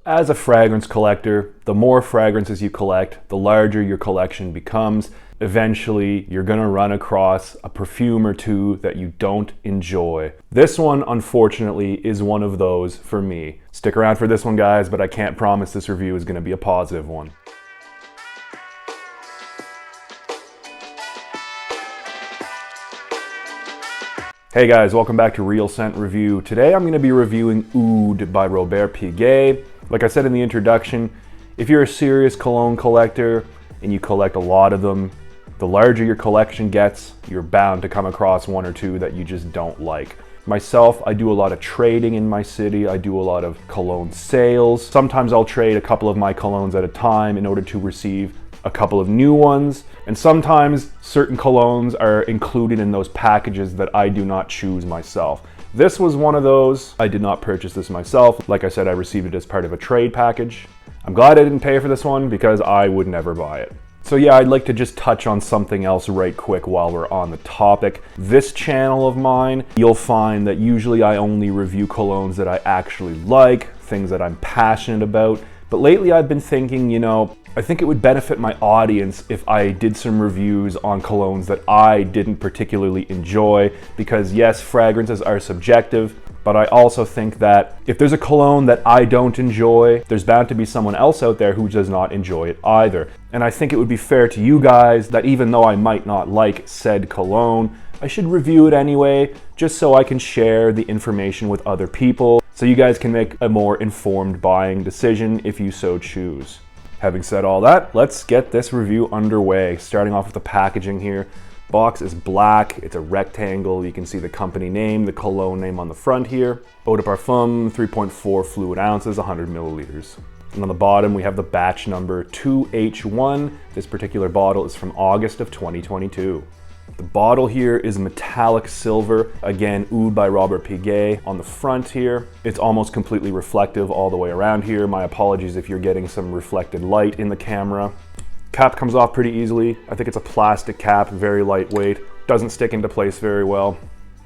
As a fragrance collector, the more fragrances you collect, the larger your collection becomes. Eventually, you're gonna run across a perfume or two that you don't enjoy. This one, unfortunately, is one of those for me. Stick around for this one, guys, but I can't promise this review is gonna be a positive one. Hey guys, welcome back to Real Scent Review. Today I'm gonna be reviewing Oud by Robert Piguet. Like I said in the introduction, if you're a serious cologne collector and you collect a lot of them, the larger your collection gets, you're bound to come across one or two that you just don't like. Myself, I do a lot of trading in my city. I do a lot of cologne sales. Sometimes I'll trade a couple of my colognes at a time in order to receive a couple of new ones. And sometimes certain colognes are included in those packages that I do not choose myself. This was one of those. I did not purchase this myself. Like I said, I received it as part of a trade package. I'm glad I didn't pay for this one because I would never buy it. So yeah, I'd like to just touch on something else right quick while we're on the topic. This channel of mine, you'll find that usually I only review colognes that I actually like, things that I'm passionate about. But lately I've been thinking, I think it would benefit my audience if I did some reviews on colognes that I didn't particularly enjoy, because yes, fragrances are subjective, but I also think that if there's a cologne that I don't enjoy, there's bound to be someone else out there who does not enjoy it either. And I think it would be fair to you guys that even though I might not like said cologne, I should review it anyway, just so I can share the information with other people, so you guys can make a more informed buying decision if you so choose. Having said all that, let's get this review underway. Starting off with the packaging here. Box is black, it's a rectangle. You can see the company name, the cologne name on the front here. Eau de Parfum, 3.4 fluid ounces, 100 milliliters. And on the bottom, we have the batch number 2H1. This particular bottle is from August of 2022. The bottle here is metallic silver. Again, Oud by Robert Piguet. On the front here, it's almost completely reflective all the way around here. My apologies if you're getting some reflected light in the camera. Cap comes off pretty easily. I think it's a plastic cap, very lightweight. Doesn't stick into place very well.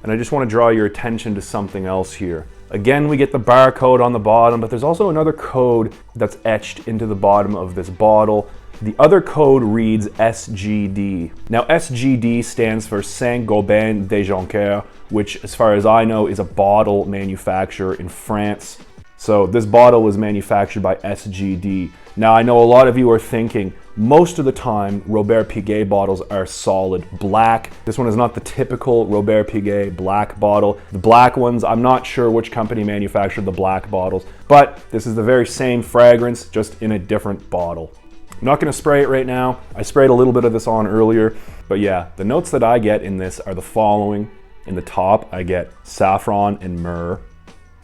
And I just want to draw your attention to something else here. Again, we get the barcode on the bottom, but there's also another code that's etched into the bottom of this bottle. The other code reads SGD. Now SGD stands for Saint-Gobain des Jonquières, which as far as I know is a bottle manufacturer in France. So this bottle was manufactured by SGD. Now I know a lot of you are thinking, most of the time Robert Piguet bottles are solid black. This one is not the typical Robert Piguet black bottle. The black ones, I'm not sure which company manufactured the black bottles, but this is the very same fragrance, just in a different bottle. I'm not gonna spray it right now. I sprayed a little bit of this on earlier, but yeah, the notes that I get in this are the following. In the top, I get saffron and myrrh.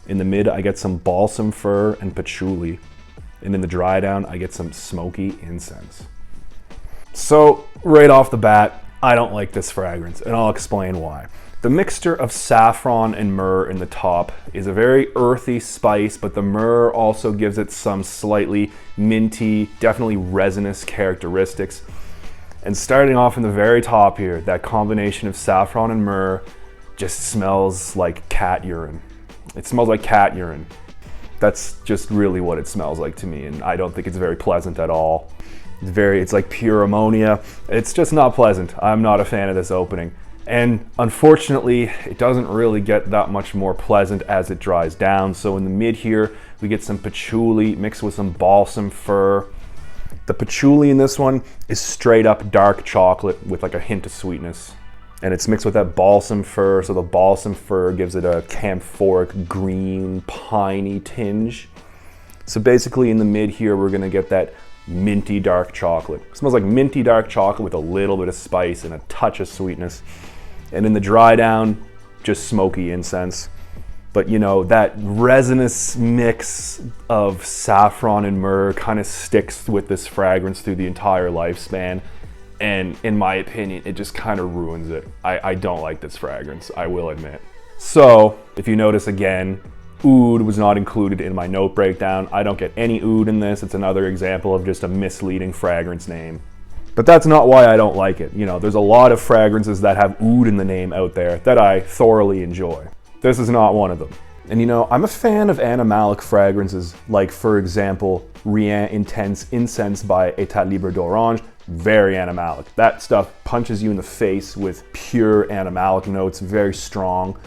In the mid, I get some balsam fir and patchouli. And in the dry down, I get some smoky incense. So right off the bat, I don't like this fragrance, and I'll explain why. The mixture of saffron and myrrh in the top is a very earthy spice, but the myrrh also gives it some slightly minty, definitely resinous characteristics. And starting off in the very top here, that combination of saffron and myrrh just smells like cat urine. It smells like cat urine. That's just really what it smells like to me, and I don't think it's very pleasant at all. It's like pure ammonia. It's just not pleasant. I'm not a fan of this opening. And unfortunately, it doesn't really get that much more pleasant as it dries down. So in the mid here, we get some patchouli mixed with some balsam fir. The patchouli in this one is straight up dark chocolate with like a hint of sweetness. And it's mixed with that balsam fir, so the balsam fir gives it a camphoric green, piney tinge. So basically in the mid here, we're gonna get that minty dark chocolate. It smells like minty dark chocolate with a little bit of spice and a touch of sweetness. And in the dry down, just smoky incense. But that resinous mix of saffron and myrrh kind of sticks with this fragrance through the entire lifespan. And in my opinion, it just kind of ruins it. I don't like this fragrance, I will admit. So, if you notice again, Oud was not included in my note breakdown. I don't get any Oud in this. It's another example of just a misleading fragrance name. But that's not why I don't like it. There's a lot of fragrances that have Oud in the name out there that I thoroughly enjoy. This is not one of them. And you know, I'm a fan of animalic fragrances, like for example, Rien Intense Incense by Etat Libre d'Orange. Very animalic. That stuff punches you in the face with pure animalic notes, very strong.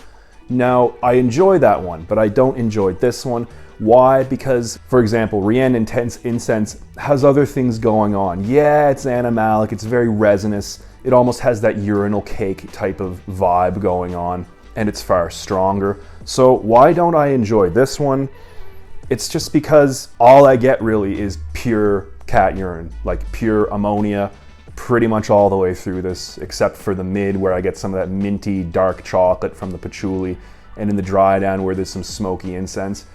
Now, I enjoy that one, but I don't enjoy this one. Why? Because, for example, Rien Intense Incense has other things going on. Yeah, it's animalic, it's very resinous. It almost has that urinal cake type of vibe going on, and it's far stronger. So why don't I enjoy this one? It's just because all I get really is pure cat urine, like pure ammonia, pretty much all the way through this, except for the mid where I get some of that minty dark chocolate from the patchouli, and in the dry down where there's some smoky incense.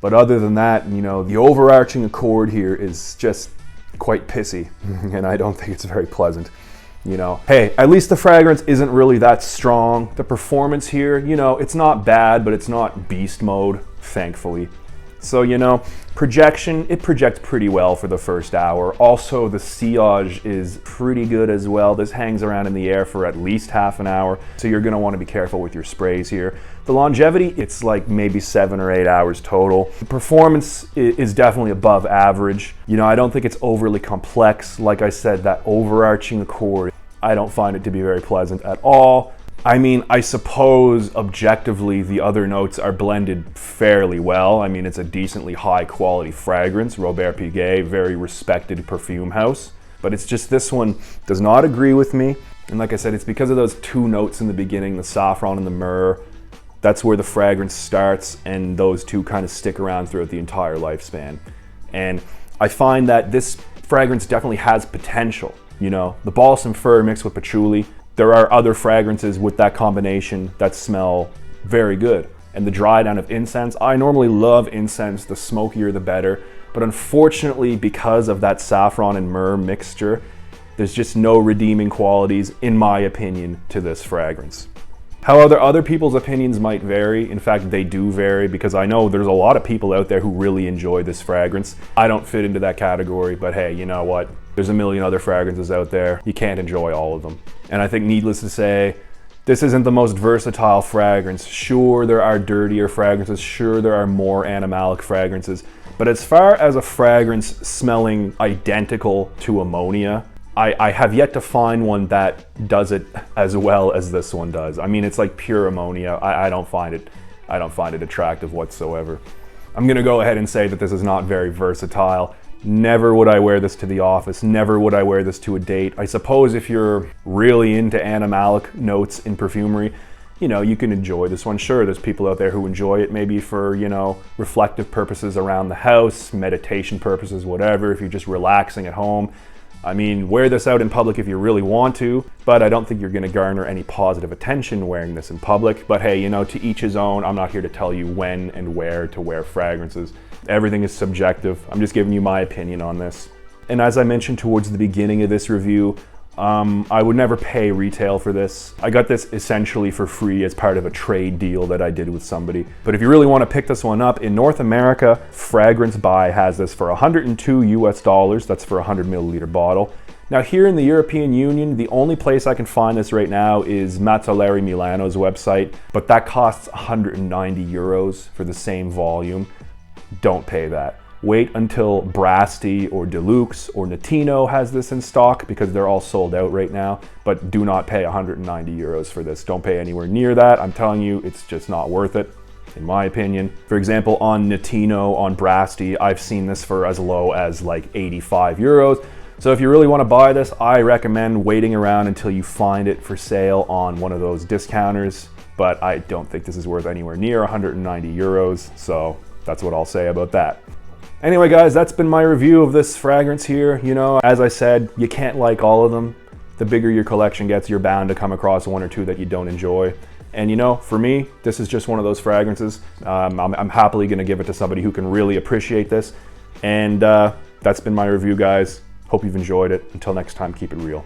But other than that, you know, the overarching accord here is just quite pissy, and I don't think it's very pleasant. You know, hey, at least the fragrance isn't really that strong. The performance here, you know, it's not bad, but it's not beast mode, thankfully. So, you know, projection, it projects pretty well for the first hour. Also, the sillage is pretty good as well. This hangs around in the air for at least half an hour, so you're gonna wanna be careful with your sprays here. The longevity, it's like maybe 7 or 8 hours total. The performance is definitely above average. You know, I don't think it's overly complex. Like I said, that overarching accord, I don't find it to be very pleasant at all. I mean, I suppose objectively the other notes are blended fairly well. I mean, it's a decently high quality fragrance. Robert Piguet, very respected perfume house. But it's just this one does not agree with me. And like I said, it's because of those two notes in the beginning, the saffron and the myrrh. That's where the fragrance starts, and those two kind of stick around throughout the entire lifespan. And I find that this fragrance definitely has potential. You know, the balsam fir mixed with patchouli. There are other fragrances with that combination that smell very good. And the dry down of incense, I normally love incense, the smokier the better. But unfortunately, because of that saffron and myrrh mixture, there's just no redeeming qualities, in my opinion, to this fragrance. How other people's opinions might vary, in fact, they do vary, because I know there's a lot of people out there who really enjoy this fragrance. I don't fit into that category, but hey, you know what? There's a million other fragrances out there. You can't enjoy all of them. And I think needless to say, this isn't the most versatile fragrance. Sure, there are dirtier fragrances. Sure, there are more animalic fragrances. But as far as a fragrance smelling identical to ammonia, I have yet to find one that does it as well as this one does. I mean, it's like pure ammonia. I don't find it attractive whatsoever. I'm gonna go ahead and say that this is not very versatile. Never would I wear this to the office. Never would I wear this to a date. I suppose if you're really into animalic notes in perfumery, you know, you can enjoy this one. Sure, there's people out there who enjoy it maybe for, you know, reflective purposes around the house, meditation purposes, whatever, if you're just relaxing at home. I mean, wear this out in public if you really want to, but I don't think you're gonna garner any positive attention wearing this in public. But hey, you know, to each his own. I'm not here to tell you when and where to wear fragrances. Everything is subjective. I'm just giving you my opinion on this. And as I mentioned towards the beginning of this review, I would never pay retail for this. I got this essentially for free as part of a trade deal that I did with somebody. But if you really want to pick this one up, in North America, Fragrance Buy has this for $102 US. That's for a 100 milliliter bottle. Now here in the European Union, the only place I can find this right now is Mazzolari Milano's website, but that costs 190 euros for the same volume. Don't pay that. Wait until Brasti or Deluxe or Notino has this in stock, because they're all sold out right now, but do not pay 190 euros for this. Don't pay anywhere near that. I'm telling you, it's just not worth it, in my opinion. For example, on Notino, on Brasti, I've seen this for as low as like 85 euros. So if you really want to buy this, I recommend waiting around until you find it for sale on one of those discounters, but I don't think this is worth anywhere near 190 euros, so that's what I'll say about that. Anyway guys, that's been my review of this fragrance here. You know, as I said, you can't like all of them. The bigger your collection gets, you're bound to come across one or two that you don't enjoy. And you know, for me, this is just one of those fragrances. I'm happily gonna give it to somebody who can really appreciate this. And that's been my review, guys. Hope you've enjoyed it. Until next time, keep it real.